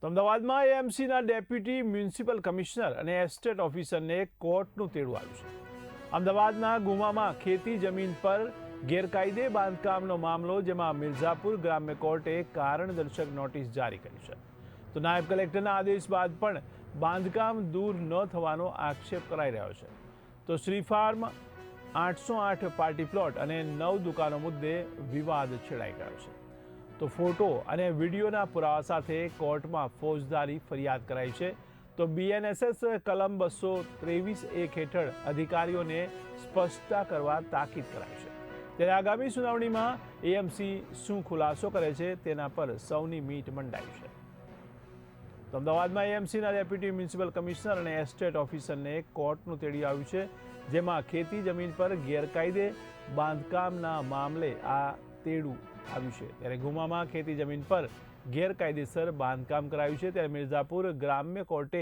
તો અમદાવાદમાં એએમસીના deputy municipal commissioner અને એસ્ટેટ ઓફિસરને કોર્ટનું તેડું આવ્યું છે। અમદાવાદના ગુમામાં ખેતી જમીન પર ગેરકાયદે બાંધકામનો મામલો, જેમાં મિર્ઝાપુર ગ્રામ્ય કોર્ટે કારણદર્શક નોટિસ જારી કરી છે। તો નાયબ કલેક્ટરના આદેશ બાદ પણ બાંધકામ દૂર ન થવાનો આક્ષેપ કરાઈ રહ્યો છે। તો શ્રી ફાર્મ 808 પાર્ટી પ્લોટ અને 9 દુકાનો મુદ્દે વિવાદ છેડાઈ ગયો છે। તો ફોટો અને વિડીયોના પુરાવા સાથે કોર્ટમાં ફોજદારી ફરિયાદ કરાઈ છે। તો બીએનએસએસ કલમ 223(1) હેઠળ અધિકારીઓને સ્પષ્ટતા કરવા તાકીદ કરાઈ છે। ત્યારે આગામી સુનાવણીમાં એએમસી શું ખુલાસો કરે છે તેના પર સૌની મીટ મંડાઈ છે। તો અમદાવાદમાં એએમસીના ડેપ્યુટી મ્યુનિસિપલ કમિશનર અને એસ્ટેટ ઓફિસરને કોર્ટનું તેડી આવ્યું છે, જેમાં ખેતી જમીન પર ગેરકાયદે બાંધકામના મામલે આ તેડું આવ્યું છે। ત્યારે ગુમામાં ખેતી જમીન પર ગેરકાયદેસર બાંધકામ કરાયું છે, ત્યારે મિર્ઝાપુર ગ્રામ્ય કોર્ટે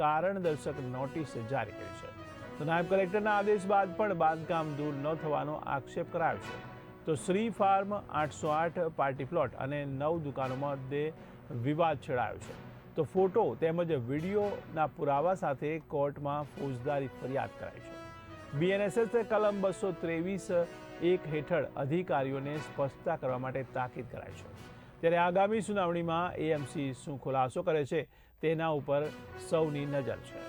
કારણદર્શક નોટિસ જારી કરી છે। તો નાયબ કલેક્ટરના આદેશ બાદ પણ બાંધકામ દૂર ન થવાનો આક્ષેપ કરાયો છે। તો શ્રી ફાર્મ 808 પાર્ટી પ્લોટ અને 9 દુકાનો મધ્યે વિવાદ છેડાયો છે। તો ફોટો તેમજ વિડીયોના પુરાવા સાથે કોર્ટમાં ફોજદારી ફરિયાદ કરાઈ છે। બીએનએસએસ કલમ 223(1) હેઠળ અધિકારીઓને સ્પષ્ટતા કરવા માટે તાકીદ કરાઈ છે। ત્યારે આગામી સુનાવણીમાં એએમસી શું ખુલાસો કરે છે તેના ઉપર સૌની નજર છે।